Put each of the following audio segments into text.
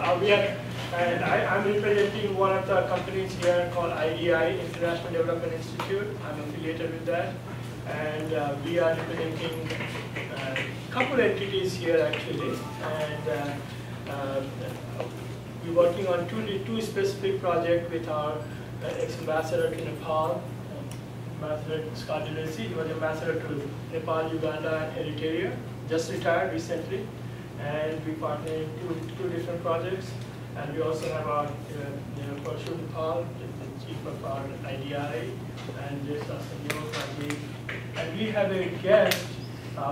I'm representing one of the companies here called IDI, International Development Institute. I'm affiliated with that. And we are representing a couple entities here actually. And we're working on two specific projects with our ex-ambassador to Nepal, Ambassador Scott Delacy. He was ambassador to Nepal, Uganda, and Eritrea, just retired recently. And we partner in two different projects. And we also have our Parshu Nepal, the chief of our IDI, and and we have a guest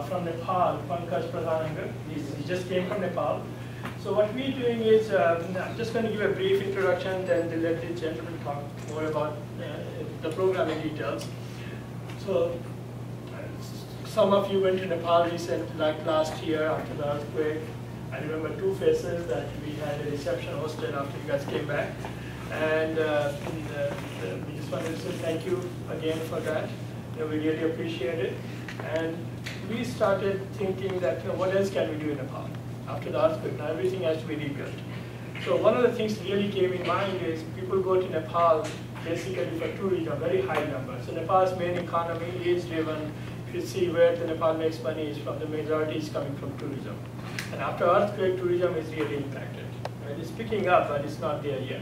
from Nepal, Pankaj Pradhananga. He just came from Nepal. So what we're doing is, I'm just going to give a brief introduction, then let the gentleman talk more about the programming details. So some of you went to Nepal recently, like last year after the earthquake. I remember two faces that we had a reception hosted after you guys came back. And we just wanted to say thank you again for that. We really appreciate it. And we started thinking that what else can we do in Nepal after the earthquake? Now everything has to be rebuilt. So one of the things that really came in mind is people go to Nepal basically for tourism, very high number. So Nepal's main economy is driven. If you see where the Nepal makes money is from, the majority is coming from tourism. And after earthquake, tourism is really impacted. Right? It's picking up, but it's not there yet.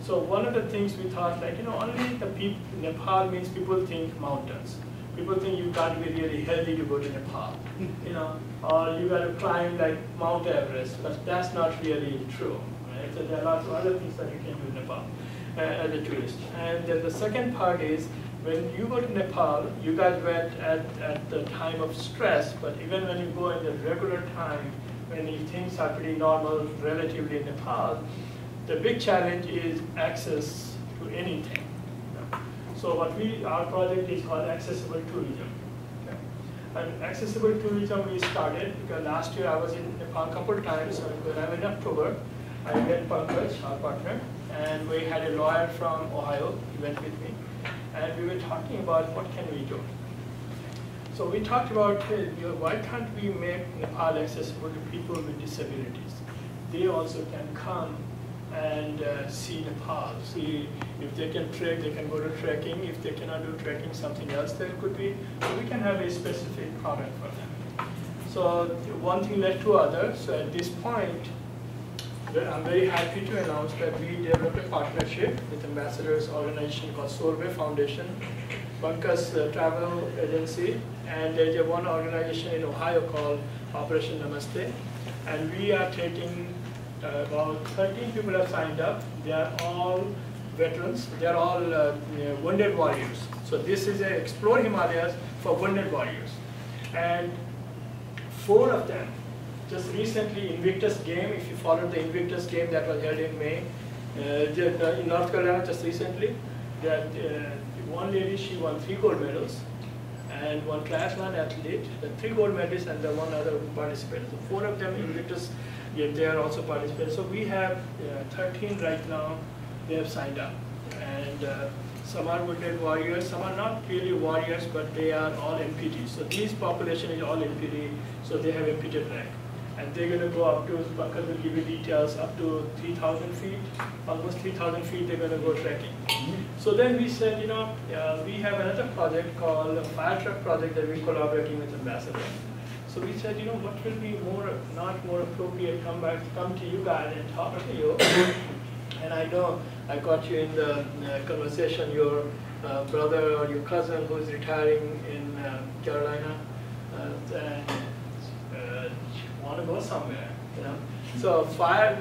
So one of the things we thought, like, only the people, Nepal means people think mountains. People think you got to be really healthy to go to Nepal, or you got to climb like Mount Everest, but that's not really true. Right? So there are lots of other things that you can do in Nepal as a tourist. And then the second part is, when you go to Nepal, you guys went at the time of stress, but even when you go in the regular time, when things are pretty normal relatively in Nepal, the big challenge is access to anything. So our project is called Accessible Tourism. Okay? And Accessible Tourism we started because last year I was in Nepal a couple of times. So when I went in October, I met Pankaj, our partner, and we had a lawyer from Ohio. He went with me. And we were talking about what can we do. So we talked about why can't we make Nepal accessible to people with disabilities? They also can come and see Nepal. See if they can trek, they can go to trekking. If they cannot do trekking, something else there could be. So we can have a specific product for them. So one thing led to other. So at this point, I'm very happy to announce that we developed a partnership with Ambassador's organization called Solvay Foundation, Pankaj's travel agency, and there's one organization in Ohio called Operation Namaste. And we are taking about 13 people have signed up. They are all veterans. They are all wounded warriors. So this is a Explore Himalayas for wounded warriors. And 4 of them, just recently, Invictus game, if you followed the Invictus game that was held in May, in North Carolina just recently, that one lady, she won 3 gold medals, and one class 1 athlete, the 3 gold medals and the 1 other participator. So 4 of them Invictus, yet they are also participating. So we have 13 right now, they have signed up. And some are wounded warriors, some are not really warriors, but they are all MPT. So this population is all MPT, so they have MPT rank. And they're going to go up to, Pankaj will give you details, up to 3,000 feet, almost 3,000 feet they're going to go trekking. So then we said, we have another project called a fire truck project that we're collaborating with Ambassador. So we said, what will be not more appropriate, come to you guys and talk to you. And I know I got you in the conversation, your brother or your cousin who is retiring in Carolina, want to go somewhere, So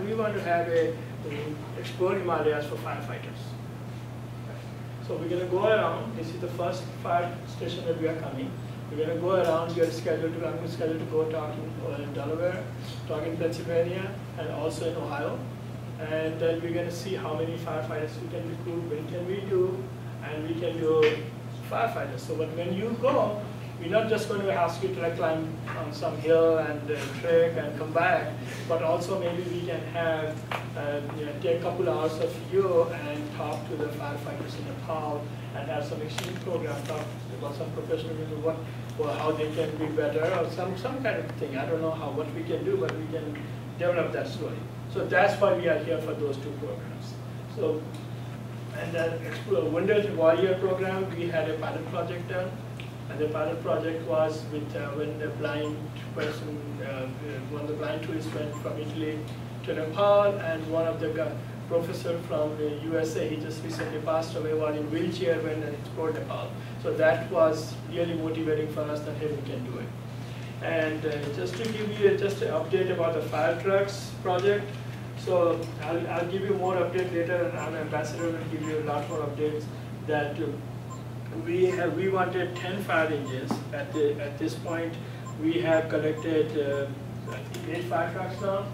we want to have Explore Himalayas for firefighters. So we're going to go around. This is the first fire station that we are coming. We're going to go around. I'm scheduled to go talk in Delaware, talk in Pennsylvania, and also in Ohio. And then we're going to see how many firefighters we can recruit, when can we do, and we can do firefighters. So but when you go, we're not just going to ask you to climb on some hill and trek and come back, but also maybe we can have, take a couple hours of you and talk to the firefighters in Nepal and have some exchange program, talk about some professional how they can be better or some kind of thing. I don't know what we can do, but we can develop that story. So that's why we are here for those two programs. So, and then Wounded Warrior program, we had a pilot project done. And the pilot project was with when the blind person, one of the blind tourists went from Italy to Nepal, and one of the professor from the USA, he just recently passed away, was in wheelchair when and explored Nepal. So that was really motivating for us that hey, we can do it. And just to give you just an update about the fire trucks project. So I'll give you more update later, and our ambassador will give you a lot more updates. That we wanted 10 fire engines. At this point, we have collected I think 8 fire trucks now.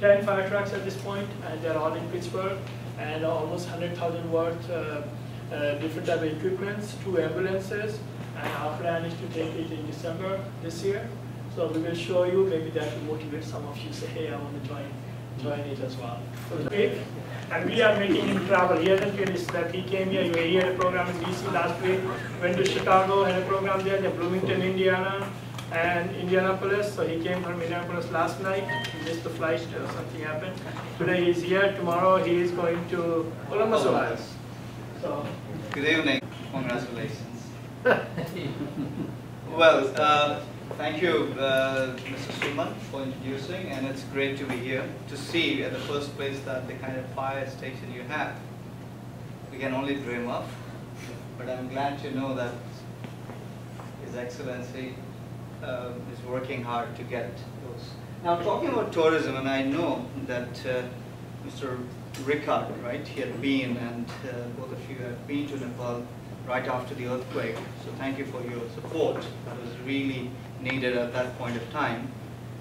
10 fire trucks at this point, and they're all in Pittsburgh, and almost 100,000 worth different type of equipments, 2 ambulances, and our plan is to take it in December this year. So we will show you, maybe that will motivate some of you to say, hey, I want to join it as well. So and we are making him travel. He hasn't finished that. He came here, he had a program in DC last week, went to Chicago, had a program there, then Bloomington, Indiana, and Indianapolis. So he came from Indianapolis last night. He missed the flight, something happened. Today he's here. Tomorrow he is going to Columbus, Ohio. So. Good evening. Congratulations. Well, thank you, Mr. Suman, for introducing, and it's great to be here to see at the first place that the kind of fire station you have. We can only dream of, but I'm glad to know that His Excellency is working hard to get those. Now, talking about tourism, and I know that Mr. Rickard, right, he had been, and both of you have been to Nepal right after the earthquake. So thank you for your support. That was really needed at that point of time.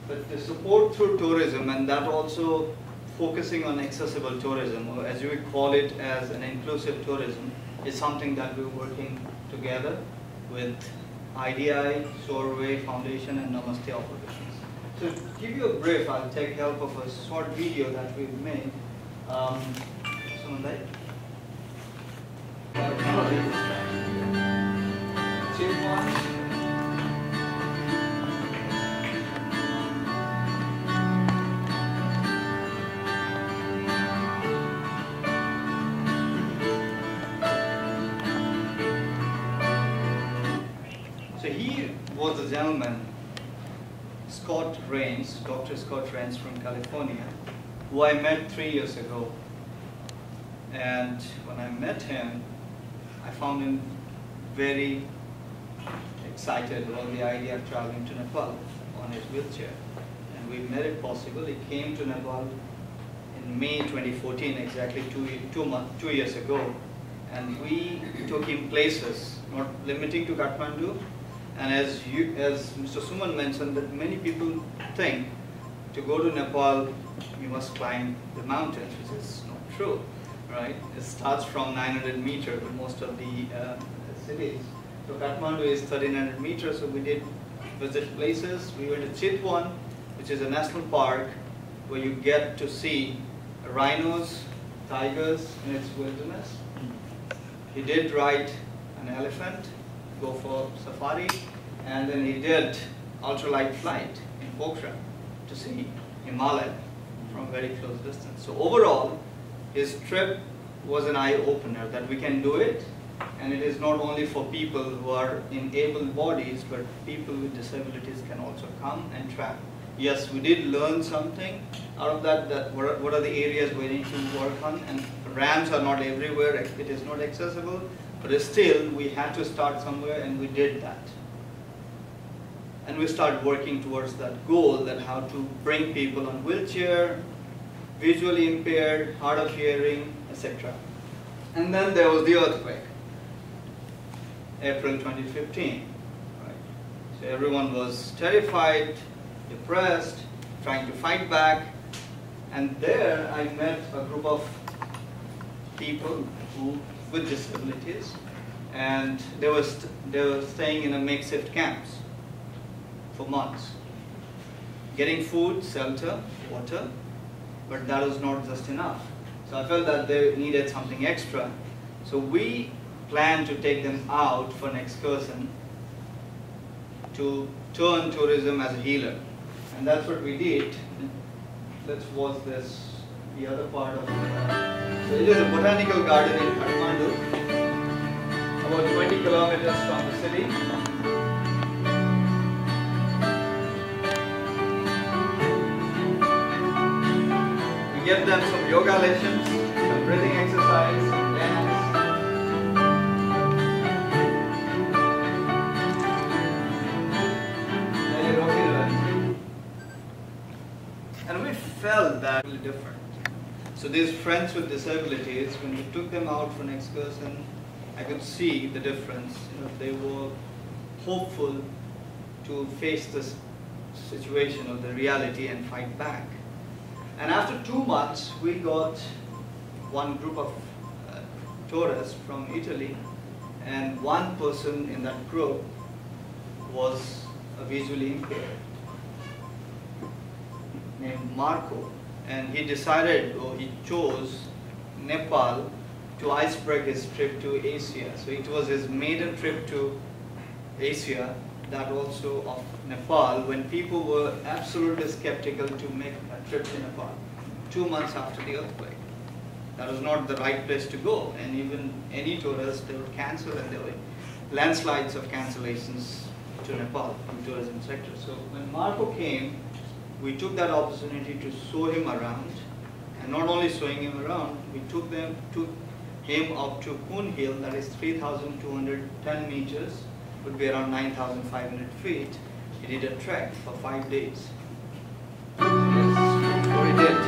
But the support through tourism, and that also focusing on accessible tourism, or as you would call it as an inclusive tourism, is something that we're working together with IDI, Soarway Foundation, and Namaste Operations. So to give you a brief, I'll take help of a short video that we've made. Someone there? So he was a gentleman, Scott Rains, Dr. Scott Rains from California, who I met 3 years ago. And when I met him, I found him very excited about the idea of traveling to Nepal on his wheelchair. And we made it possible. He came to Nepal in May 2014, exactly 2 years ago. And we took him places, not limiting to Kathmandu. And as Mr. Suman mentioned, that many people think to go to Nepal, you must climb the mountains, which is not true, right? It starts from 900 meters in most of the cities. So Kathmandu is 1300 meters, so we did visit places. We went to Chitwan, which is a national park where you get to see rhinos, tigers in its wilderness. He did ride an elephant, go for safari, and then he did ultralight flight in Pokhara to see Himalaya from very close distance. So overall, his trip was an eye-opener that we can do it, and it is not only for people who are in able bodies, but people with disabilities can also come and travel. Yes, we did learn something out of that, what are the areas we need to work on, and ramps are not everywhere, it is not accessible, but still we had to start somewhere, and we did that. And we started working towards that goal, that how to bring people on wheelchair, visually impaired, hard of hearing, etc. And then there was the earthquake, April 2015. Right? So everyone was terrified, depressed, trying to fight back. And there I met a group of people with disabilities, and they were staying in a makeshift camps for months, getting food, shelter, water, but that was not just enough. So I felt that they needed something extra. So we planned to take them out for an excursion to turn tourism as a healer. And that's what we did. let's watch this, the other part of so it is a botanical garden in Kathmandu, about 20 kilometers from the city. We give them some yoga lessons, some breathing exercise, some dance. And we felt that really different. So these friends with disabilities, when we took them out for an excursion, I could see the difference. You know, they were hopeful to face this situation or the reality and fight back. And after 2 months, we got one group of tourists from Italy, and one person in that group was visually impaired, named Marco, and he decided, or he chose Nepal to icebreak his trip to Asia. So it was his maiden trip to Asia, that also of Nepal, when people were absolutely skeptical to make a trip to Nepal 2 months after the earthquake. That was not the right place to go, and even any tourists, they would cancel, and there were landslides of cancellations to Nepal from tourism sector. So when Marco came, we took that opportunity to show him around, and not only showing him around, we took him up to Poon Hill, that is 3,210 meters, would be around 9,500 feet. He did a trek for 5 days. That's what he did.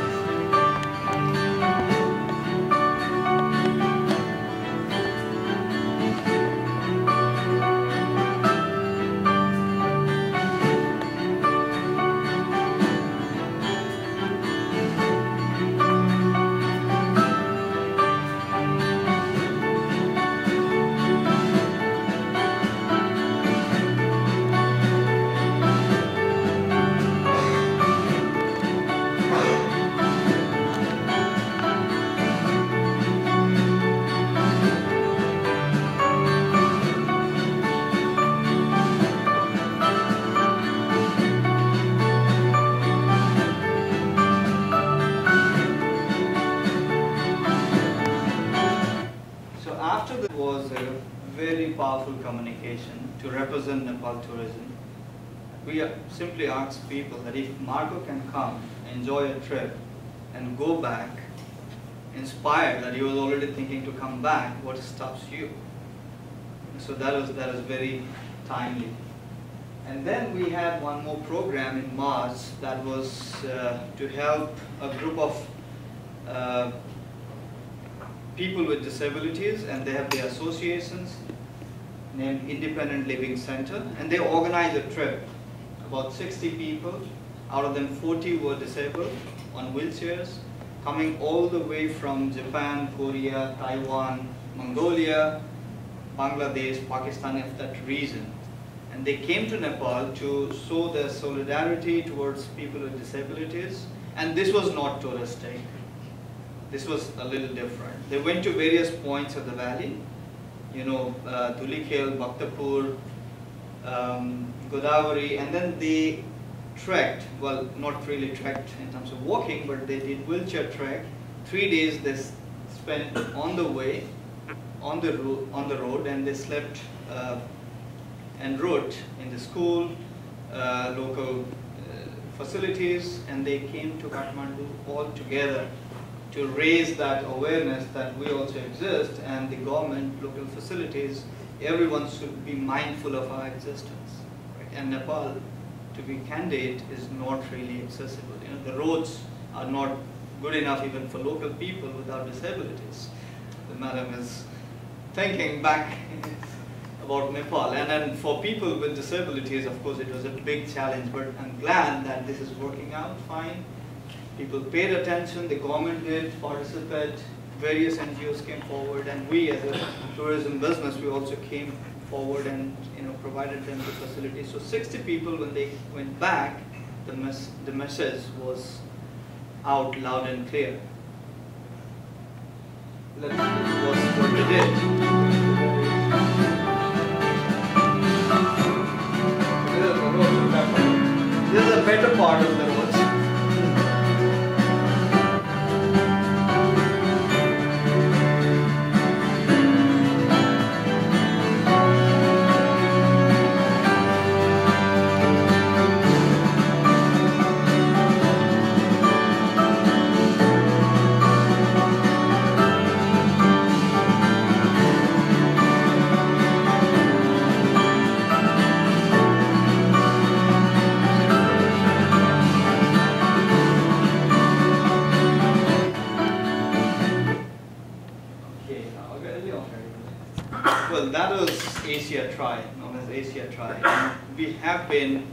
Was a very powerful communication to represent Nepal tourism. We simply asked people that if Marco can come, enjoy a trip, and go back, inspired that he was already thinking to come back, what stops you? So that was very timely. And then we had one more program in March that was to help a group of people with disabilities, and they have their associations named Independent Living Center, and they organized a trip. About 60 people, out of them 40 were disabled on wheelchairs, coming all the way from Japan, Korea, Taiwan, Mongolia, Bangladesh, Pakistan, of that region. And they came to Nepal to show their solidarity towards people with disabilities, and this was not touristic. This was a little different. They went to various points of the valley, you know, Dhulikhel, Bhaktapur, Godavari, and then they trekked, well, not really trekked in terms of walking, but they did wheelchair trek. 3 days they spent on the way, on the road, and they slept en route in the school, local facilities, and they came to Kathmandu all together to raise that awareness that we also exist, and the government, local facilities, everyone should be mindful of our existence. Right? And Nepal, to be candid, is not really accessible. You know, the roads are not good enough even for local people without disabilities. The madam is thinking back about Nepal, and then for people with disabilities, of course, it was a big challenge, but I'm glad that this is working out fine. People paid attention, the government did participate, various NGOs came forward, and we as a tourism business, we also came forward and provided them the facilities. So 60 people, when they went back, the message was out loud and clear. Let's watch what we did. This is a better part of the roads. Asia Tri, known as Asia Tri. And we have been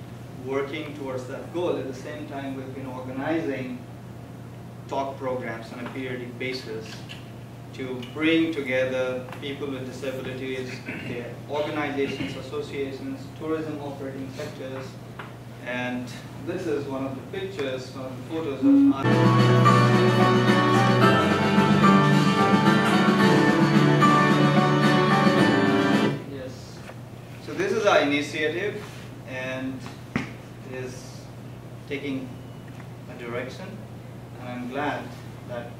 working towards that goal. At the same time, we've been organizing talk programs on a periodic basis to bring together people with disabilities, their organizations, associations, tourism operating sectors. And this is one of the pictures, one of the photos of our yes. So this is our initiative, and it is taking a direction, and I'm glad that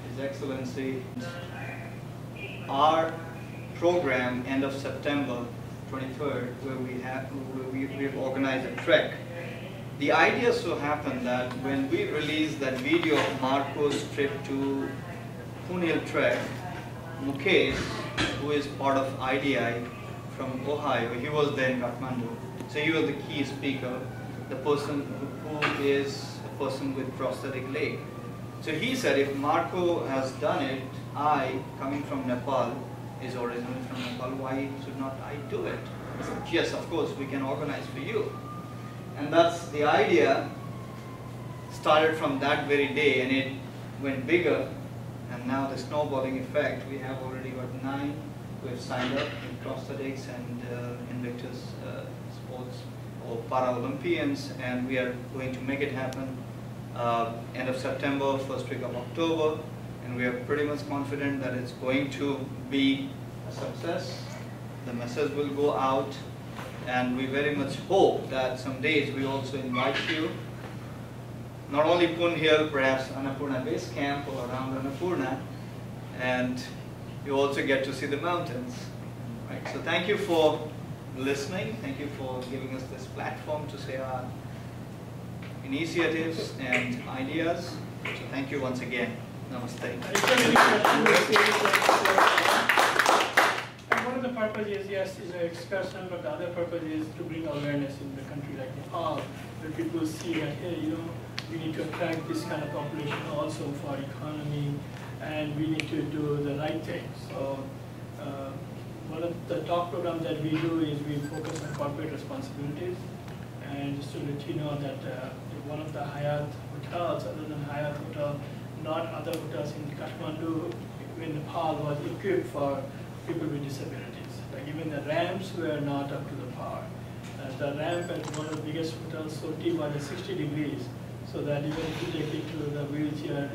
His Excellency, our program end of September 23rd, where we've organized a trek. The idea so happened that when we released that video of Marco's trip to Pune trek, Mukesh, who is part of IDI from Ohio, he was there in Kathmandu. So he was the key speaker, the person who is a person with prosthetic leg. So he said, if Marco has done it, I, coming from Nepal, is originally from Nepal, why should not I do it? I said, yes, of course, we can organize for you. And that's the idea, started from that very day, and it went bigger. And now the snowballing effect, we have already got 9 who have signed up in prosthetics and Invictus sports or Paralympians, and we are going to make it happen end of September, first week of October, and we are pretty much confident that it's going to be a success. The message will go out, and we very much hope that some days we also invite you, not only Pune Hill, perhaps Annapurna Base Camp or around Annapurna, and you also get to see the mountains. Right? So thank you for listening. Thank you for giving us this platform to say our initiatives and ideas. So thank you once again. Namaste. And one of the purposes, yes, is an excursion, but the other purpose is to bring awareness in the country like Nepal, where people see that, hey, you know, we need to attract this kind of population also for our economy, and we need to do the right thing. So one of the top programs that we do is we focus on corporate responsibilities. And just to let you know that one of the Hyatt hotels, other than Hyatt Hotel, not other hotels in Kathmandu, in Nepal, was equipped for people with disabilities. Like even the ramps were not up to the par. The ramp at one of the biggest hotels, Soti, was at 60 degrees, so that even if you take it to the wheelchair,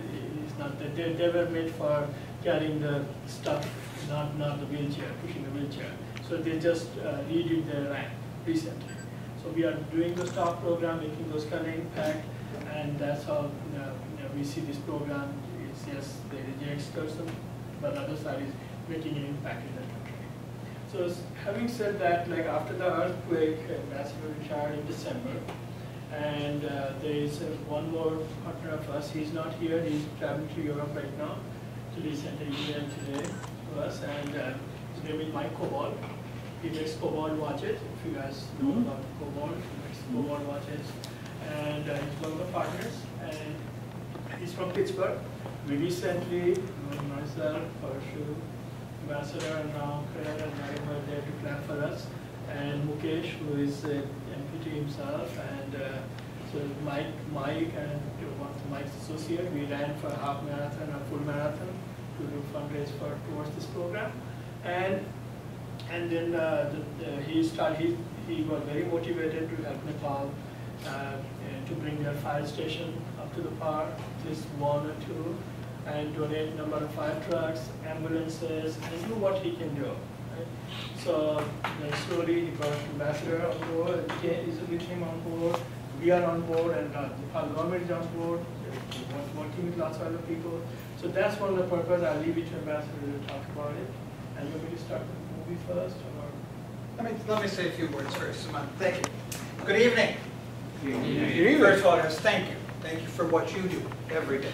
it's not that they were made for carrying the stuff, not the wheelchair, pushing the wheelchair. So they just redid the ramp recently. So we are doing the stock program, making those kind of impact, and that's how we see this program. It's yes, there is an excursion, but the other side is making an impact in the country. So having said that, like after the earthquake, Ambassador retired in December, and there is one more partner of us. He's not here. He's traveling to Europe right now. So he sent an email today to us, and his name is Mike Cobalt. He makes Cobalt watches. If you guys know about Cobalt, he makes Cobalt watches, and he's one of the partners. And he's from Pittsburgh. We recently, myself, Parshu, Ambassador, and Ram, Claire, and Mary were there to plan for us, and Mukesh, who is an amputee himself, and so Mike, and one of Mike's associate, we ran for a half marathon or full marathon to do fundraise towards this program, and then he was very motivated to help Nepal to bring their fire station up to the par, at least 1 or 2, and donate a number of fire trucks, ambulances, and do what he can do. Right? So slowly he brought Ambassador on board, is with him on board, we are on board, and the Nepal government is on board, working with lots of other people. So that's one of the purposes. I'll leave it to Ambassador to talk about it. And you want me to start with the movie first? Or? Let me say a few words first, Suman. Thank you. Good evening. Good evening. First of all, thank you. Thank you for what you do every day.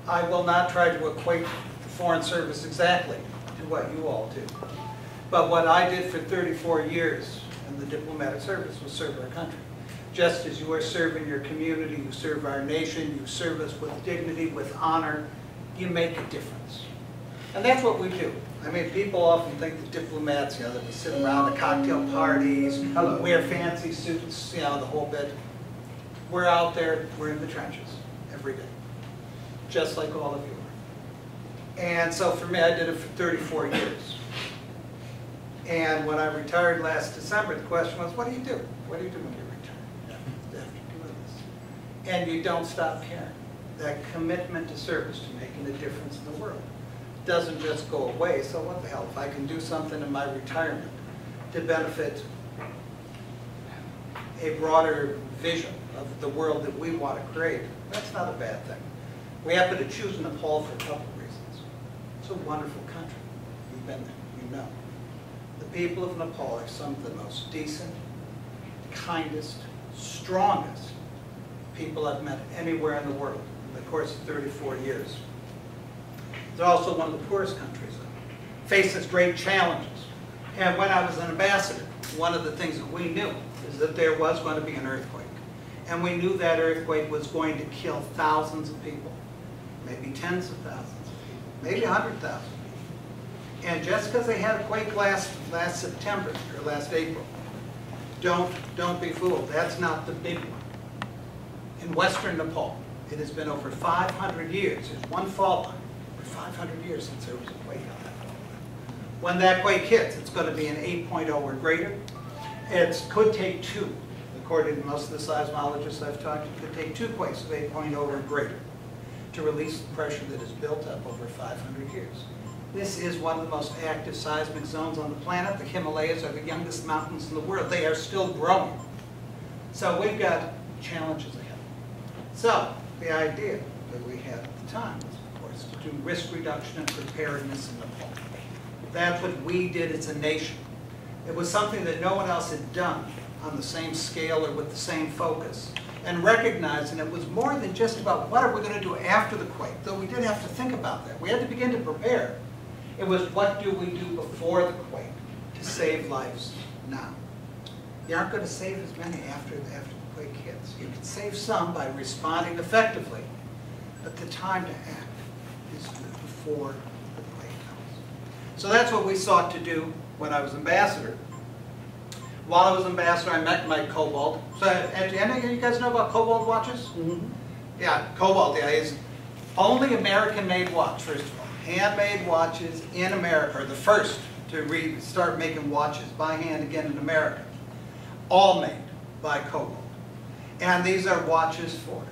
I will not try to equate the Foreign Service exactly to what you all do. But what I did for 34 years in the diplomatic service was serve our country. Just as you are serving your community, you serve our nation, you serve us with dignity, with honor, you make a difference. And that's what we do. I mean, people often think that diplomats, you know, that we sit around the cocktail parties, wear fancy suits, you know, the whole bit. We're out there, we're in the trenches every day, just like all of you are. And so for me, I did it for 34 years. And when I retired last December, the question was, what do you do? What do you do when you retire after doing this? And you don't stop caring. That commitment to service, to making a difference in the world, doesn't just go away. So what the hell, if I can do something in my retirement to benefit a broader vision of the world that we want to create, that's not a bad thing. We happen to choose Nepal for a couple of reasons. It's a wonderful country. You've been there, you know. The people of Nepal are some of the most decent, kindest, strongest people I've met anywhere in the world in the course of 34 years. It's also one of the poorest countries. Faces great challenges. And when I was an ambassador, one of the things that we knew is that there was going to be an earthquake. And we knew that earthquake was going to kill thousands of people, maybe tens of thousands of people, maybe 100,000 people. And just because they had a quake last September or last April, don't be fooled. That's not the big one. In western Nepal, it has been over 500 years. There's one fault line. 500 years since there was a quake on that fault line. When that quake hits, it's going to be an 8.0 or greater. It could take 2. According to most of the seismologists I've talked to, it could take 2 quakes of 8.0 or greater to release the pressure that has built up over 500 years. This is one of the most active seismic zones on the planet. The Himalayas are the youngest mountains in the world. They are still growing. So we've got challenges ahead. So the idea that we had at the time was, of course, to do risk reduction and preparedness in Nepal. That's what we did as a nation. It was something that no one else had done on the same scale or with the same focus. And recognizing it was more than just about what are we going to do after the quake, though we did have to think about that. We had to begin to prepare. It was what do we do before the quake to save lives now. You aren't going to save as many after the quake hits. You can save some by responding effectively, but the time to act is before the quake comes. So that's what we sought to do when I was ambassador. While I was ambassador, I met Mike Cobalt. So, any of you guys know about Cobalt watches? Mm-hmm. Yeah, Cobalt is only American-made watch, first of all. Handmade watches in America are the first to start making watches by hand again in America. All made by Cobalt. And these are watches for,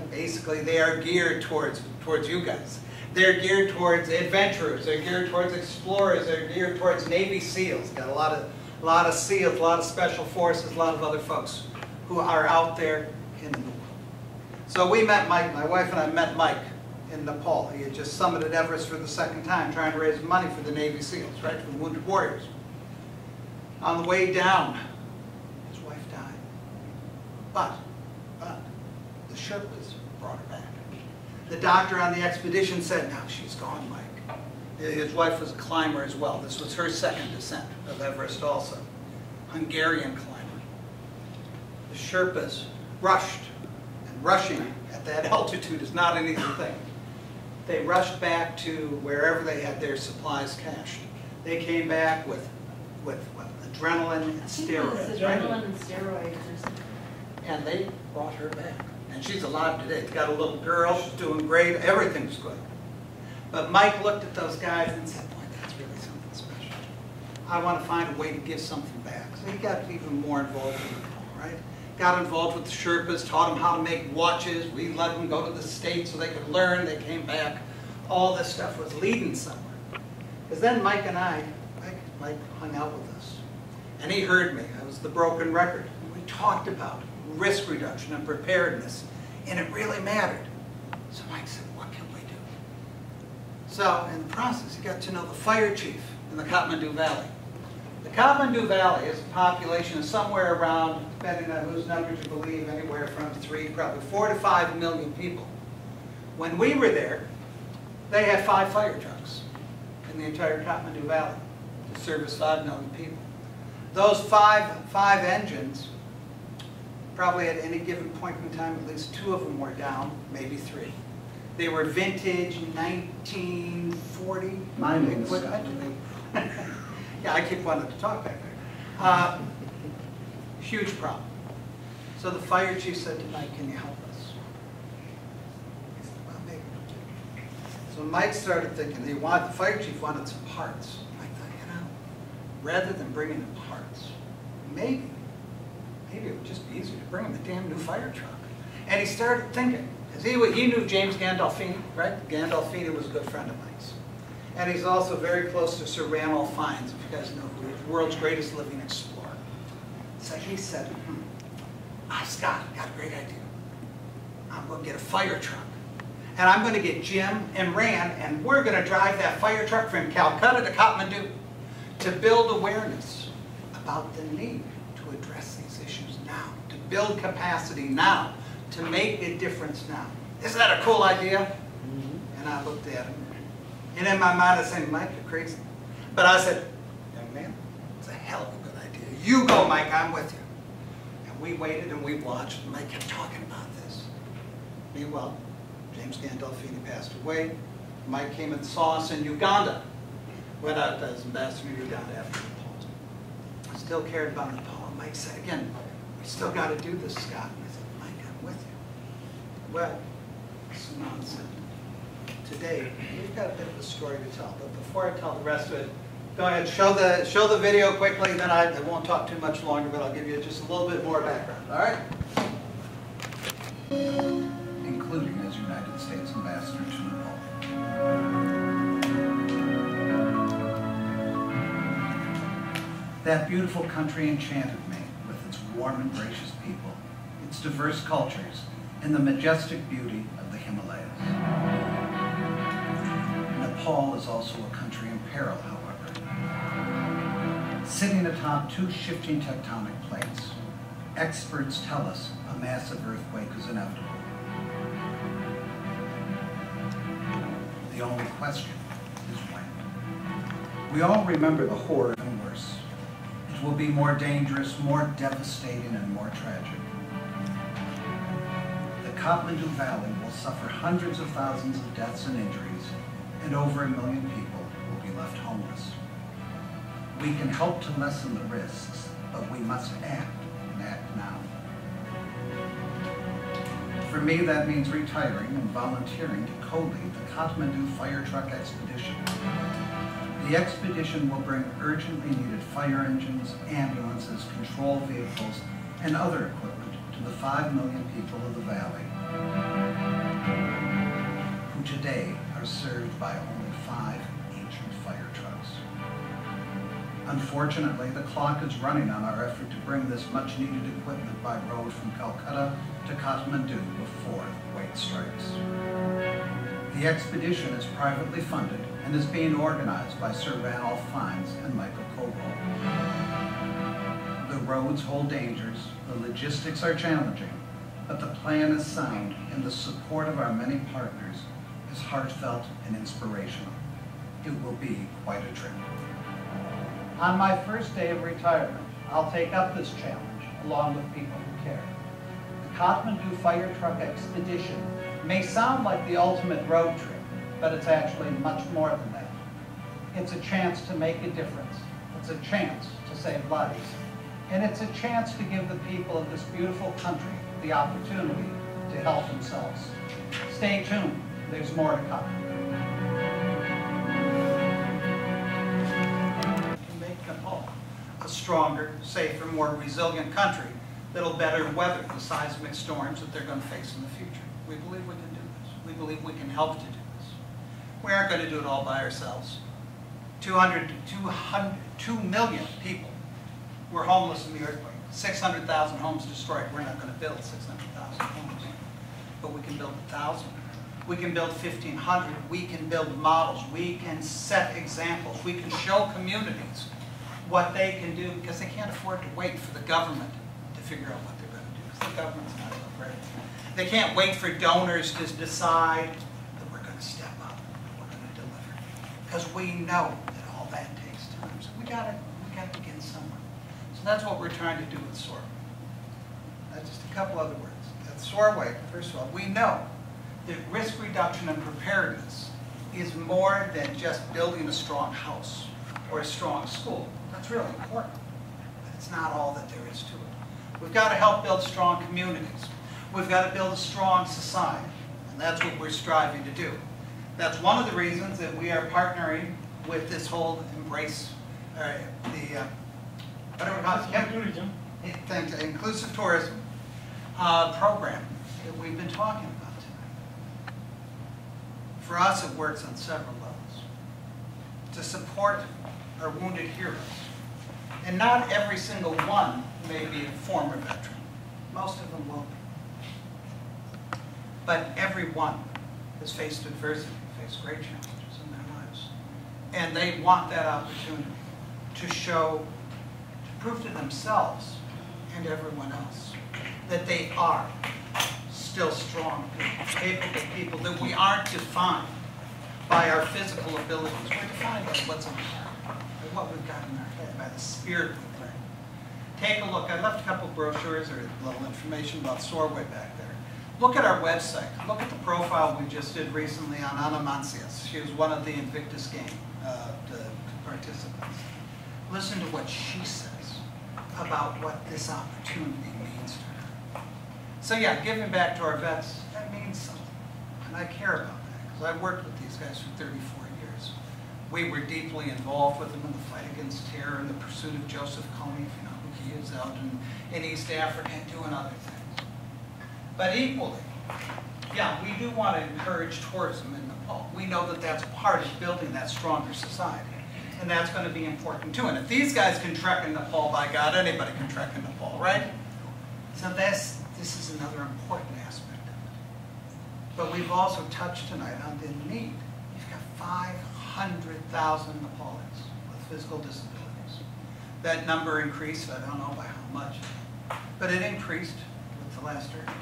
basically they are geared towards you guys. They're geared towards adventurers, they're geared towards explorers, they're geared towards Navy SEALs. Got a lot of SEALs, a lot of special forces, a lot of other folks who are out there in the world. So we met Mike, my wife and I met Mike in Nepal. He had just summited Everest for the 2nd time, trying to raise money for the Navy SEALs, right, for the wounded warriors. On the way down, his wife died. But the Sherpas brought her back. The doctor on the expedition said, "Now she's gone, Mike." His wife was a climber as well. This was her 2nd descent of Everest also. Hungarian climber. The Sherpas rushed, and rushing at that altitude is not an easy thing. They rushed back to wherever they had their supplies cached. They came back with what, adrenaline and steroids. Adrenaline and steroids or something. And they brought her back. And she's alive today. She's got a little girl. She's doing great. Everything's good. But Mike looked at those guys and said, "Boy, that's really something special. I want to find a way to give something back." So he got even more involved in it, right? Got involved with the Sherpas, taught them how to make watches. We let them go to the States so they could learn. They came back. All this stuff was leading somewhere. Because then Mike hung out with us. And he heard me. I was the broken record. And we talked about risk reduction and preparedness. And it really mattered. So Mike said, "What can we do?" So in the process, he got to know the fire chief in the Kathmandu Valley. The Kathmandu Valley is a population of somewhere around, depending on whose numbers you believe, anywhere from 4 to 5 million people. When we were there, they had 5 fire trucks in the entire Kathmandu Valley to service 5 million people. Those five engines, probably at any given point in time, at least 2 of them were down, maybe 3. They were vintage 1940. Mine is. Yeah, I keep wanting to talk back there. Huge problem. So the fire chief said to Mike, can you help us? He said, well, maybe. So Mike started thinking, the fire chief wanted some parts. Mike thought, rather than bringing him parts, maybe it would just be easier to bring him a damn new fire truck. And he started thinking, because he knew James Gandolfini, right? Gandolfini was a good friend of Mike's. And he's also very close to Sir Ranulph Fiennes, if you guys know who he is, the world's greatest living explorer. So he said, Scott, I got a great idea. I'm going to get a fire truck. And I'm going to get Jim and Rand, and we're going to drive that fire truck from Calcutta to Kathmandu to build awareness about the need to address these issues now, to build capacity now, to make a difference now. Isn't that a cool idea? Mm-hmm. And I looked at him, and in my mind I said, Mike, you're crazy. But I said, young man, it's a hell of a good idea. You go, Mike, I'm with you. And we waited and we watched, and Mike kept talking about this. Meanwhile, James Gandolfini passed away. Mike came and saw us in Uganda. Went out as ambassador to Uganda after Nepal. I still cared about Nepal. And Mike said, again, we still got to do this, Scott. And I said, Mike, I'm with you. Well, Suman said, today, we've got a bit of a story to tell. But before I tell the rest of it, go ahead, show the video quickly. Then I won't talk too much longer, but I'll give you just a little bit more background. All right? Including as United States ambassador to Nepal. That beautiful country enchanted me with its warm and gracious people, its diverse cultures, and the majestic beauty of the Himalayas. Nepal is also a country in peril, however. Sitting atop two shifting tectonic plates, experts tell us a massive earthquake is inevitable. The only question is when. We all remember the horror and worse. It will be more dangerous, more devastating, and more tragic. The Kathmandu Valley will suffer hundreds of thousands of deaths and injuries, and over 1 million people will be left homeless. We can help to lessen the risks, but we must act, and act now. For me, that means retiring and volunteering to co-lead the Kathmandu Fire Truck Expedition. The expedition will bring urgently needed fire engines, ambulances, control vehicles, and other equipment to the 5 million people of the valley, who today are served by only 5 ancient fire trucks. Unfortunately, the clock is running on our effort to bring this much-needed equipment by road from Calcutta to Kathmandu before the wait strikes. The expedition is privately funded and is being organized by Sir Ranulph Fiennes and Michael Koval. The roads hold dangers, the logistics are challenging, but the plan is sound and the support of our many partners is heartfelt and inspirational. It will be quite a trip. On my first day of retirement, I'll take up this challenge along with people who care. The Kathmandu Fire Truck Expedition may sound like the ultimate road trip, but it's actually much more than that. It's a chance to make a difference. It's a chance to save lives. And it's a chance to give the people of this beautiful country the opportunity to help themselves. Stay tuned. There's more to come. To make Nepal a stronger, safer, more resilient country that'll better weather the seismic storms that they're going to face in the future. We believe we can do this. We believe we can help to do this. We aren't going to do it all by ourselves. 2 million people were homeless in the earthquake. 600,000 homes destroyed. We're not going to build 600,000 homes. But we can build 1,000. We can build 1,500. We can build models. We can set examples. We can show communities what they can do, because they can't afford to wait for the government to figure out what they're going to do, because the government's not afraid. They can't wait for donors to decide that we're going to step up, we're going to deliver, because we know that all that takes time. So we got to begin somewhere. So that's what we're trying to do with Sorway. That's just a couple other words. At Sorway, first of all, we know that risk reduction and preparedness is more than just building a strong house or a strong school. That's really important, but it's not all that there is to it. We've got to help build strong communities. We've got to build a strong society, and that's what we're striving to do. That's one of the reasons that we are partnering with this whole Embrace, inclusive tourism program that we've been talking about tonight. For us, it works on several levels. To support our wounded heroes. And not every single one may be a former veteran. Most of them will be. But every one has faced adversity, faced great challenges in their lives. And they want that opportunity to show, to prove to themselves and everyone else that they are still strong people, capable people, that we aren't defined by our physical abilities. We're defined by what's in our heart, by what we've got in our head, by the spirit we bring. Take a look. I left a couple brochures or a little information about Sorway back there. Look at our website. Look at the profile we just did recently on Ana Mancias. She was one of the Invictus Game participants. Listen to what she says about what this opportunity means to her. So yeah, giving back to our vets, that means something. And I care about that because I've worked with these guys for 34 years. We were deeply involved with them in the fight against terror and the pursuit of Joseph Kony, if you know who he is, out in East Africa and doing other things. But equally, yeah, we do want to encourage tourism in Nepal. We know that that's part of building that stronger society. And that's going to be important too. And if these guys can trek in Nepal, by God, anybody can trek in Nepal, right? So this is another important aspect of it. But we've also touched tonight on the need. You've got 500,000 Nepalese with physical disabilities. That number increased, I don't know by how much, but it increased with the last earthquake.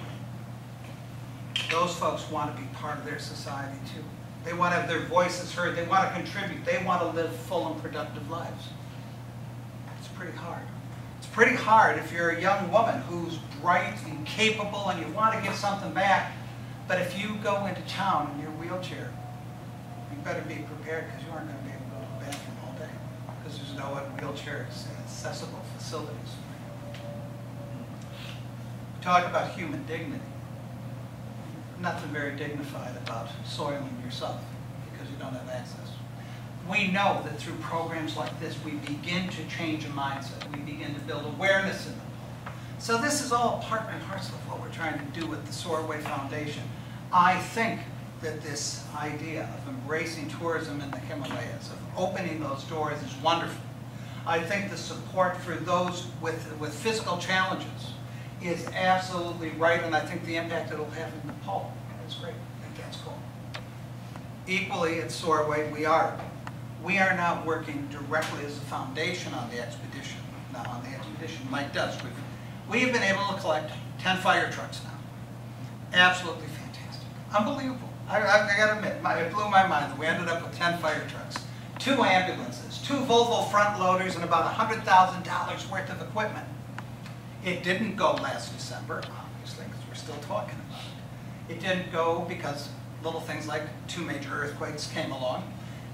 Those folks want to be part of their society too. They want to have their voices heard. They want to contribute. They want to live full and productive lives. It's pretty hard. It's pretty hard if you're a young woman who's bright and capable and you want to give something back. But if you go into town in your wheelchair, you better be prepared because you aren't going to be able to go to the bathroom all day because there's no wheelchair accessible facilities. We talk about human dignity. Nothing very dignified about soiling yourself because you don't have access. We know that through programs like this, we begin to change a mindset. We begin to build awareness in them. So this is all part and parcel of what we're trying to do with the Sorway Foundation. I think that this idea of embracing tourism in the Himalayas, of opening those doors is wonderful. I think the support for those with physical challenges is absolutely right, and I think the impact it'll have in Nepal is great. I think that's cool. Equally at Sorway, we are not working directly as a foundation on the expedition. Now on the expedition, Mike does. We have been able to collect 10 fire trucks now. Absolutely fantastic. Unbelievable. I gotta admit, it blew my mind that we ended up with 10 fire trucks, 2 ambulances, 2 Volvo front loaders, and about $100,000 worth of equipment. It didn't go last December, obviously, because we're still talking about it. It didn't go because little things like 2 major earthquakes came along,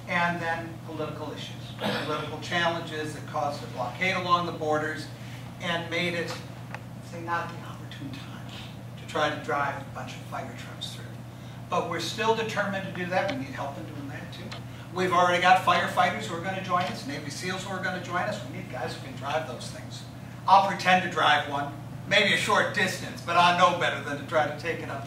and then political issues, political challenges that caused a blockade along the borders and made it, say, not the opportune time to try to drive a bunch of fire trucks through. But we're still determined to do that. We need help in doing that, too. We've already got firefighters who are going to join us, Navy SEALs who are going to join us. We need guys who can drive those things. I'll pretend to drive one, maybe a short distance, but I know better than to try to take it up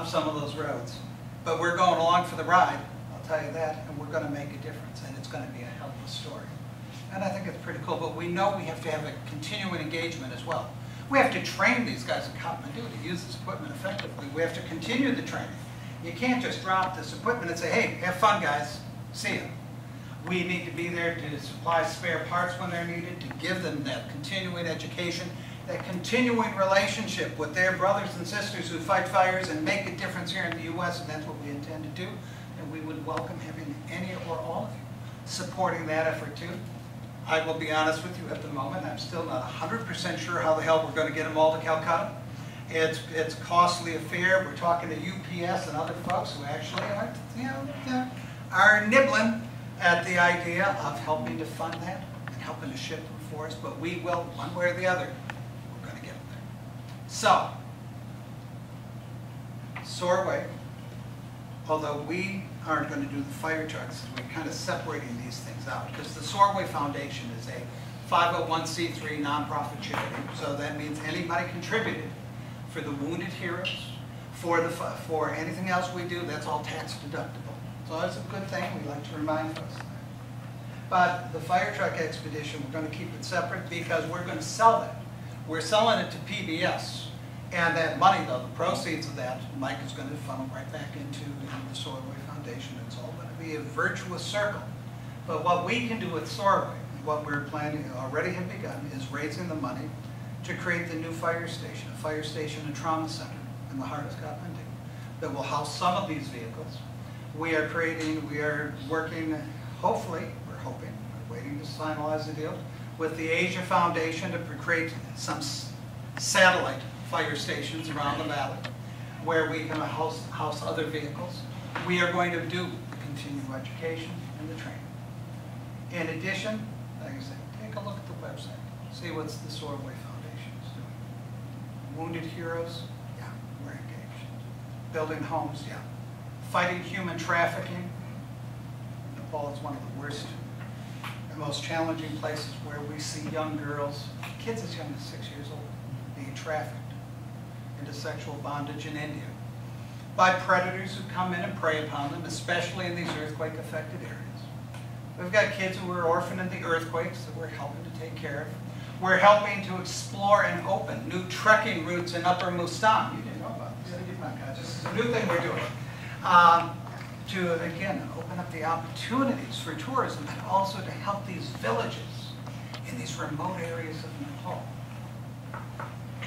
some of those roads. But we're going along for the ride, I'll tell you that, and we're going to make a difference, and it's going to be a hell of a story. And I think it's pretty cool, but we know we have to have a continuing engagement as well. We have to train these guys in Kathmandu to use this equipment effectively. We have to continue the training. You can't just drop this equipment and say, hey, have fun, guys, see ya. We need to be there to supply spare parts when they're needed, to give them that continuing education, that continuing relationship with their brothers and sisters who fight fires and make a difference here in the U.S., and that's what we intend to do. And we would welcome having any or all of you supporting that effort too. I will be honest with you, at the moment, I'm still not 100% sure how the hell we're going to get them all to Calcutta. It's a costly affair. We're talking to UPS and other folks who actually are nibbling at the idea of helping to fund that and helping to ship them for us. But we will, one way or the other, we're going to get them there. So, Sorway, although we aren't going to do the fire trucks, we're kind of separating these things out because the Sorway Foundation is a 501c3 nonprofit charity. So that means anybody contributed for the wounded heroes, for anything else we do, that's all tax deductible. So that's a good thing. We like to remind folks of that. But the fire truck expedition, we're going to keep it separate because we're going to sell it. We're selling it to PBS. And that money, though, the proceeds of that, Mike is going to funnel right back into the Sorway Foundation. It's all going to be a virtuous circle. But what we can do with Sorway, what we're planning, already have begun, is raising the money to create the new fire station and trauma center in the heart of Kathmandu that will house some of these vehicles. We are working, hopefully, we're waiting to finalize the deal, with the Asia Foundation to create some satellite fire stations around the valley where we can house other vehicles. We are going to do the continuing education and the training. In addition, like I said, take a look at the website. See what the Sorway Foundation is doing. Wounded heroes, yeah, we're engaged. Building homes, yeah. Fighting human trafficking. Nepal is one of the worst and most challenging places where we see young girls, kids as young as 6 years old, being trafficked into sexual bondage in India by predators who come in and prey upon them, especially in these earthquake-affected areas. We've got kids who were orphaned in the earthquakes that we're helping to take care of. We're helping to explore and open new trekking routes in Upper Mustan. You didn't know about this. This is a new thing we're doing. To, again, open up the opportunities for tourism, but also to help these villages in these remote areas of Nepal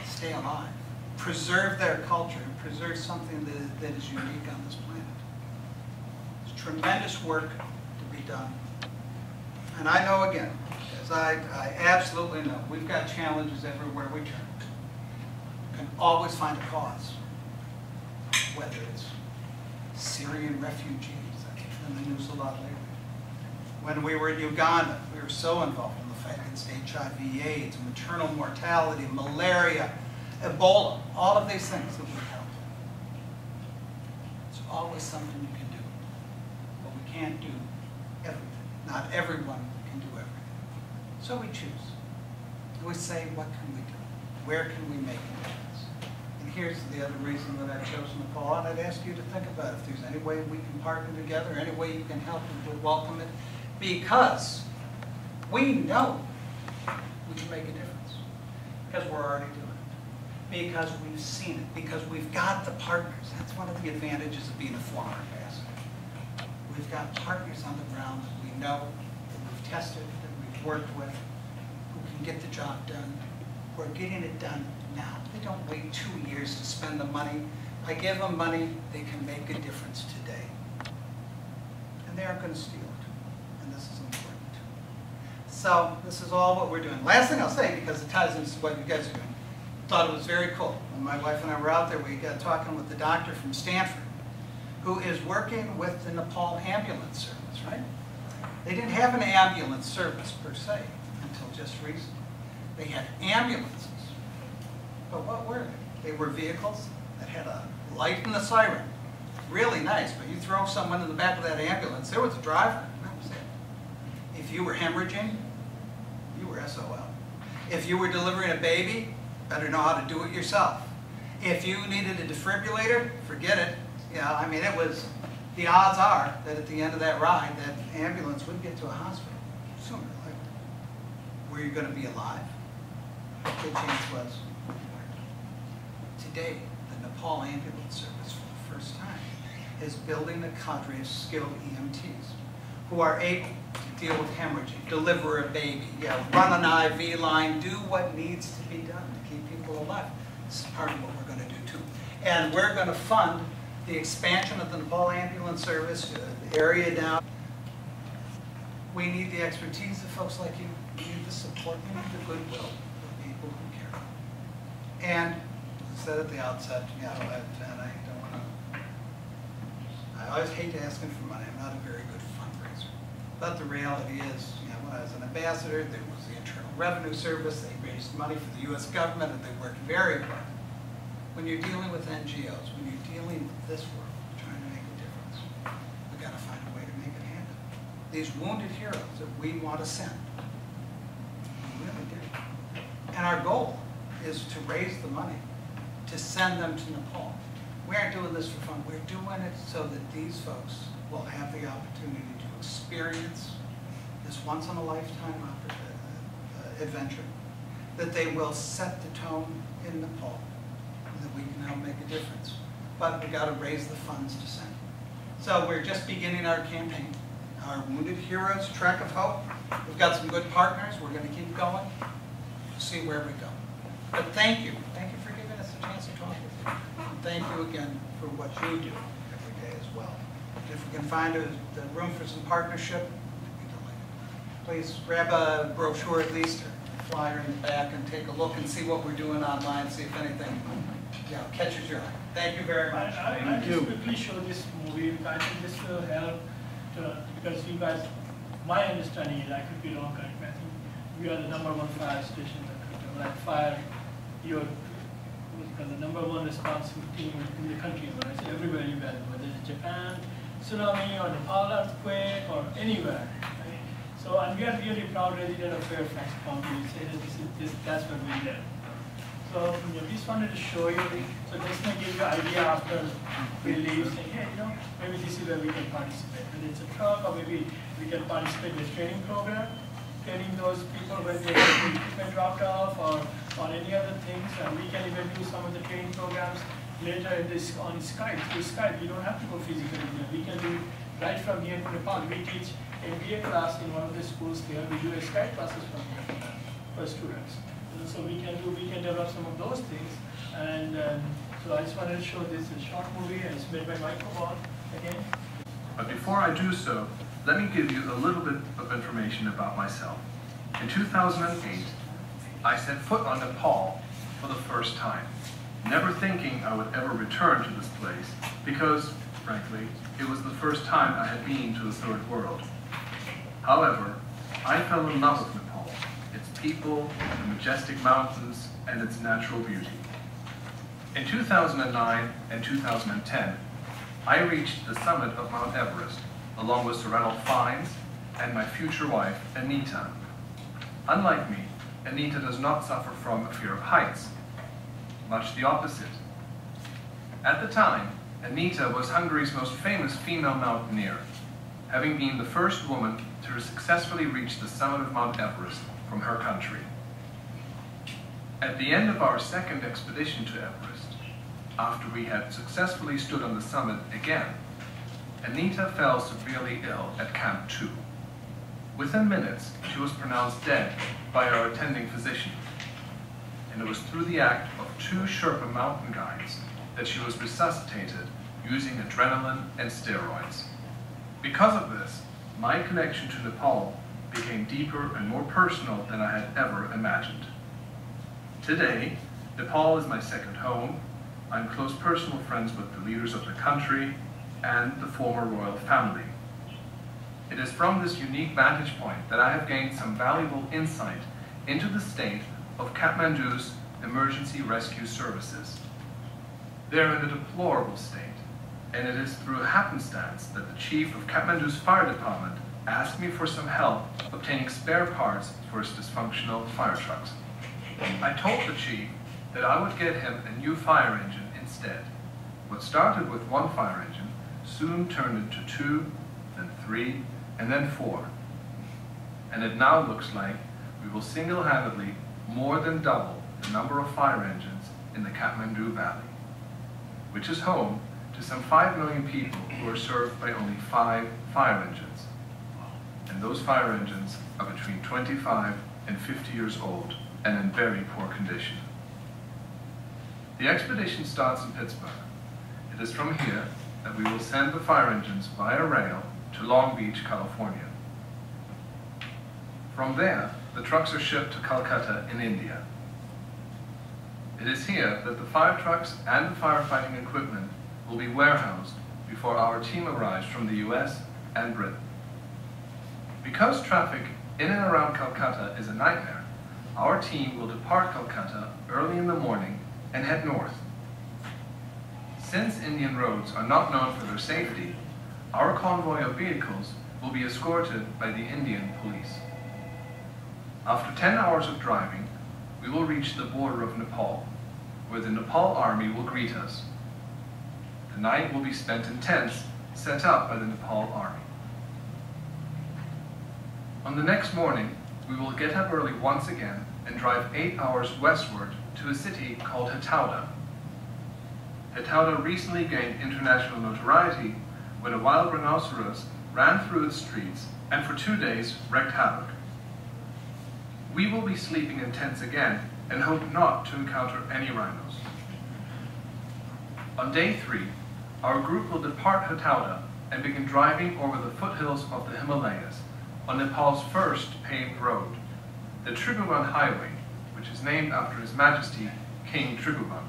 stay alive, preserve their culture, and preserve something that is unique on this planet. There's tremendous work to be done. And I know, again, as I absolutely know, we've got challenges everywhere we turn. You can always find a cause, whether it's Syrian refugees, that's in the news a lot lately. When we were in Uganda, we were so involved in the fight against HIV, AIDS, maternal mortality, malaria, Ebola, all of these things that we help. There's always something you can do, but we can't do everything. Not everyone can do everything. So we choose. We say, what can we do? Where can we make a difference? And here's the other reason that I've chosen Nepal, and I'd ask you to think about if there's any way we can partner together, any way you can help, and we'll welcome it, because we know we can make a difference, because we're already doing it, because we've seen it, because we've got the partners. That's one of the advantages of being a former ambassador. We've got partners on the ground that we know, that we've tested, that we've worked with, who can get the job done. We're getting it done now. They don't wait 2 years to spend the money. I give them money, they can make a difference today. And they aren't going to steal it. And this is important. So this is all what we're doing. Last thing I'll say, because it ties into what you guys are doing, thought it was very cool. When my wife and I were out there, we got talking with the doctor from Stanford, who is working with the Nepal ambulance service, right? They didn't have an ambulance service per se until just recently. They had ambulances. But what were they? They were vehicles that had a light and a siren. Really nice, but you throw someone in the back of that ambulance, there was a driver, that was it. If you were hemorrhaging, you were SOL. If you were delivering a baby, better know how to do it yourself. If you needed a defibrillator, forget it. Yeah, I mean, it was, the odds are that at the end of that ride, that ambulance would get to a hospital sooner or later. Were you going to be alive? A good chance was. Today, the Nepal Ambulance Service, for the first time, is building a cadre of skilled EMTs who are able to deal with hemorrhaging, deliver a baby, run an IV line, do what needs to be done to keep people alive. This is part of what we're going to do too. And we're going to fund the expansion of the Nepal Ambulance Service, the area down. We need the expertise of folks like you. We need the support. We need the goodwill of people who care. And said at the outset, you know, and I don't want to, I always hate asking for money. I'm not a very good fundraiser. But the reality is, you know, when I was an ambassador, there was the Internal Revenue Service. They raised money for the U.S. government, and they worked very hard. When you're dealing with NGOs, when you're dealing with this world, trying to make a difference, we've got to find a way to make it happen. These wounded heroes that we want to send, we really do. And our goal is to raise the money to send them to Nepal. We aren't doing this for fun. We're doing it so that these folks will have the opportunity to experience this once-in-a-lifetime adventure, that they will set the tone in Nepal, and that we can help make a difference. But we've got to raise the funds to send. So we're just beginning our campaign, our Wounded Heroes Trek of Hope. We've got some good partners. We're going to keep going. We'll see where we go. But thank you. Thank you for giving us a chance to talk with you. And thank you again for what you do every day as well. And if we can find the room for some partnership, we'd be delighted. Please grab a brochure at least, or a flyer in the back, and take a look and see what we're doing online, see if anything catches your eye. Thank you very much. I just quickly show this movie because I think this will help because you guys, my understanding is, I could be wrong, correct me, I think we are the #1 fire station, like fire, you're the #1 responsible team in the country, right? So everywhere you guys, whether it's Japan, tsunami, or Nepal earthquake, or anywhere. Right? So, and we are really proud resident of Fairfax County. We say that that's what we did. So, we just wanted to show you. So, just to give you an idea after we leave, saying, hey, you know, maybe this is where we can participate. Whether it's a truck, or maybe we can participate in a training program. Training those people when they get the equipment dropped off, or any other things, and we can even do some of the training programs later in this on Skype. Through Skype, you don't have to go physically. We can do right from here to Nepal. We teach MBA class in one of the schools here. We do a Skype classes from here for students. So we can develop some of those things. And so I just wanted to show this short movie, and it's made by Michael Wall again. But before I do so, let me give you a little bit of information about myself. In 2008, I set foot on Nepal for the first time, never thinking I would ever return to this place because, frankly, it was the first time I had been to the third world. However, I fell in love with Nepal, its people, the majestic mountains, and its natural beauty. In 2009 and 2010, I reached the summit of Mount Everest, along with Sir Reynold Fiennes and my future wife, Anita. Unlike me, Anita does not suffer from a fear of heights. Much the opposite. At the time, Anita was Hungary's most famous female mountaineer, having been the first woman to successfully reach the summit of Mount Everest from her country. At the end of our second expedition to Everest, after we had successfully stood on the summit again, Anita fell severely ill at Camp 2. Within minutes, she was pronounced dead by our attending physician, and it was through the act of 2 Sherpa mountain guides that she was resuscitated using adrenaline and steroids. Because of this, my connection to Nepal became deeper and more personal than I had ever imagined. Today, Nepal is my second home. I'm close personal friends with the leaders of the country and the former royal family. It is from this unique vantage point that I have gained some valuable insight into the state of Kathmandu's emergency rescue services. They're in a deplorable state, and it is through happenstance that the chief of Kathmandu's fire department asked me for some help obtaining spare parts for his dysfunctional fire trucks. I told the chief that I would get him a new fire engine instead. What started with 1 fire engine soon turned into 2, then 3, and then 4. And it now looks like we will single-handedly more than double the number of fire engines in the Kathmandu Valley, which is home to some 5 million people who are served by only 5 fire engines. And those fire engines are between 25 and 50 years old and in very poor condition. The expedition starts in Pittsburgh. It is from here that we will send the fire engines via rail to Long Beach, California. From there, the trucks are shipped to Calcutta in India. It is here that the fire trucks and the firefighting equipment will be warehoused before our team arrives from the US and Britain. Because traffic in and around Calcutta is a nightmare, our team will depart Calcutta early in the morning and head north. Since Indian roads are not known for their safety, our convoy of vehicles will be escorted by the Indian police. After 10 hours of driving, we will reach the border of Nepal, where the Nepal army will greet us. The night will be spent in tents set up by the Nepal army. On the next morning, we will get up early once again and drive 8 hours westward to a city called Hetauda. Hetauda recently gained international notoriety when a wild rhinoceros ran through its streets and for 2 days wreaked havoc. We will be sleeping in tents again and hope not to encounter any rhinos. On day 3, our group will depart Hetauda and begin driving over the foothills of the Himalayas on Nepal's first paved road, the Tribhuvan Highway, which is named after His Majesty King Tribhuvan.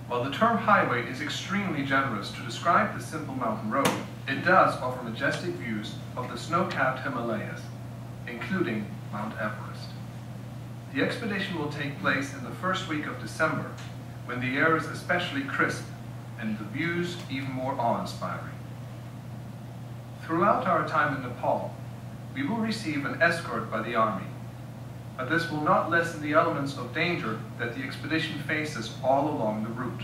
While the term highway is extremely generous to describe the simple mountain road, it does offer majestic views of the snow-capped Himalayas, including Mount Everest. The expedition will take place in the first week of December, when the air is especially crisp and the views even more awe-inspiring. Throughout our time in Nepal, we will receive an escort by the army, but this will not lessen the elements of danger that the expedition faces all along the route.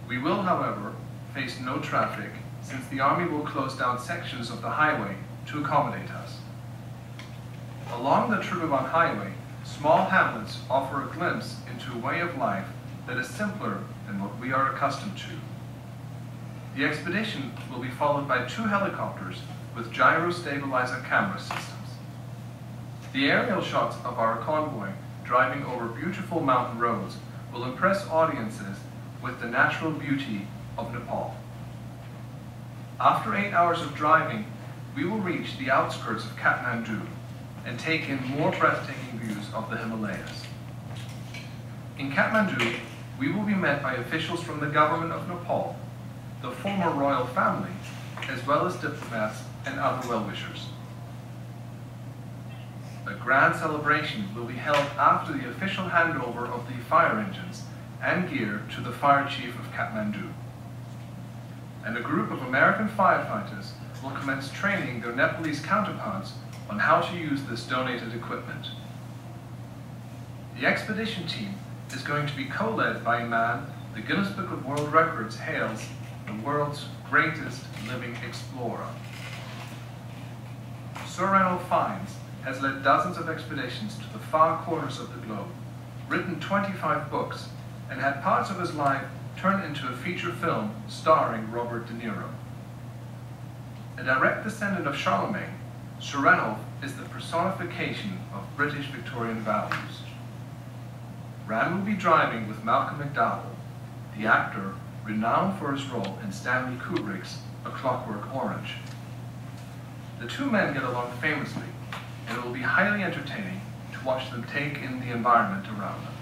We will, however, face no traffic, since the army will close down sections of the highway to accommodate us. Along the Tribhuvan Highway, small hamlets offer a glimpse into a way of life that is simpler than what we are accustomed to. The expedition will be followed by 2 helicopters with gyro-stabilizer camera systems. The aerial shots of our convoy driving over beautiful mountain roads will impress audiences with the natural beauty of Nepal. After 8 hours of driving, we will reach the outskirts of Kathmandu and take in more breathtaking views of the Himalayas. In Kathmandu, we will be met by officials from the government of Nepal, the former royal family, as well as diplomats and other well-wishers. A grand celebration will be held after the official handover of the fire engines and gear to the fire chief of Kathmandu. And a group of American firefighters will commence training their Nepalese counterparts on how to use this donated equipment. The expedition team is going to be co-led by a man the Guinness Book of World Records hails the world's greatest living explorer. Sir Ranulph Fiennes has led dozens of expeditions to the far corners of the globe, written 25 books, and had parts of his life turned into a feature film starring Robert De Niro. A direct descendant of Charlemagne, Sir Ranulph is the personification of British Victorian values. Ran will be driving with Malcolm McDowell, the actor renowned for his role in Stanley Kubrick's A Clockwork Orange. The 2 men get along famously, and it will be highly entertaining to watch them take in the environment around them.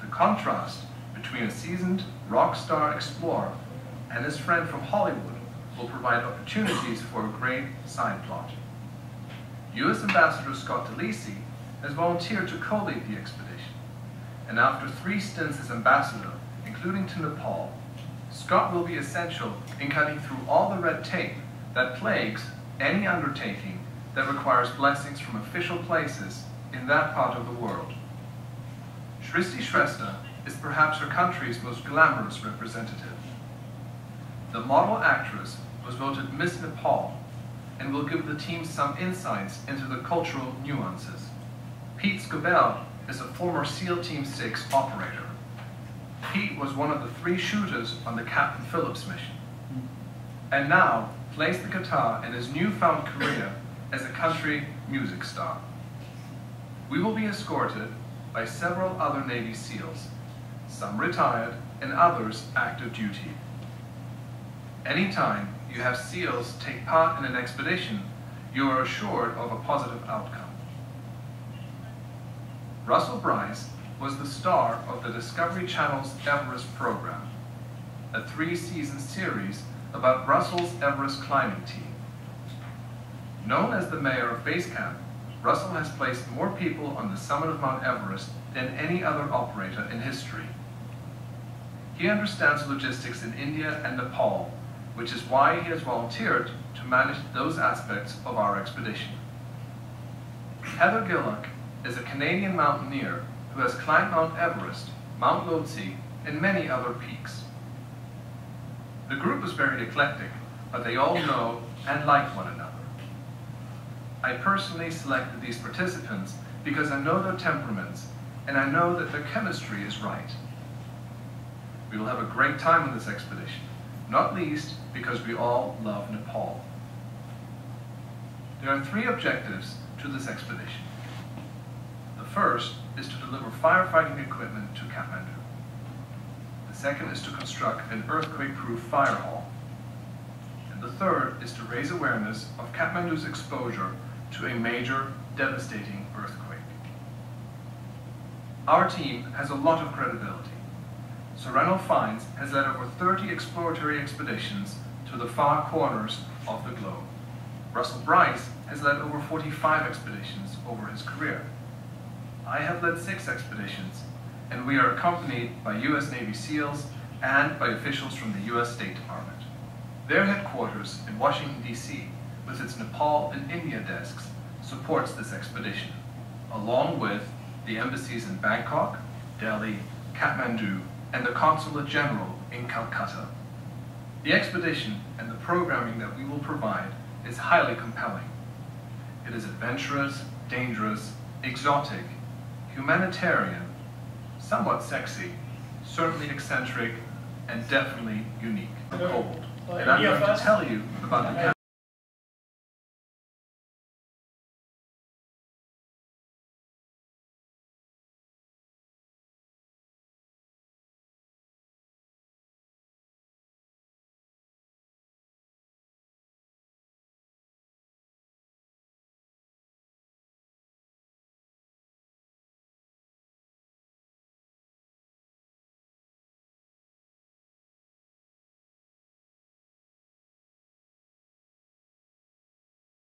The contrast between a seasoned rock star explorer and his friend from Hollywood will provide opportunities for a great side plot. U.S. Ambassador Scott DeLisi has volunteered to co-lead the expedition, and after 3 stints as ambassador, including to Nepal, Scott will be essential in cutting through all the red tape that plagues any undertaking that requires blessings from official places in that part of the world. Shristi Shrestha is perhaps her country's most glamorous representative. The model actress was voted Miss Nepal and will give the team some insights into the cultural nuances. Pete Scobell is a former SEAL Team 6 operator. Pete was one of the 3 shooters on the Captain Phillips mission, and now plays the guitar in his newfound career as a country music star. We will be escorted by several other Navy SEALs, some retired and others active duty. Anytime you have SEALs take part in an expedition, you are assured of a positive outcome. Russell Bryce was the star of the Discovery Channel's Everest program, a 3-season series about Russell's Everest climbing team. Known as the mayor of Base Camp, Russell has placed more people on the summit of Mount Everest than any other operator in history. He understands logistics in India and Nepal, which is why he has volunteered to manage those aspects of our expedition. Heather Gillock is a Canadian mountaineer who has climbed Mount Everest, Mount Lhotse, and many other peaks. The group is very eclectic, but they all know and like one another. I personally selected these participants because I know their temperaments and I know that their chemistry is right. We will have a great time on this expedition, not least because we all love Nepal. There are 3 objectives to this expedition. The first is to deliver firefighting equipment to Kathmandu. The second is to construct an earthquake-proof fire hall. And the third is to raise awareness of Kathmandu's exposure to a major, devastating earthquake. Our team has a lot of credibility. Sereno Fines has led over 30 exploratory expeditions to the far corners of the globe. Russell Bryce has led over 45 expeditions over his career. I have led 6 expeditions, and we are accompanied by U.S. Navy SEALs and by officials from the U.S. State Department. Their headquarters in Washington, D.C., with its Nepal and India desks, supports this expedition, along with the embassies in Bangkok, Delhi, Kathmandu, and the Consulate General in Calcutta. The expedition and the programming that we will provide is highly compelling. It is adventurous, dangerous, exotic, humanitarian, somewhat sexy, certainly eccentric, and definitely unique and cold. And I'm going to tell you about the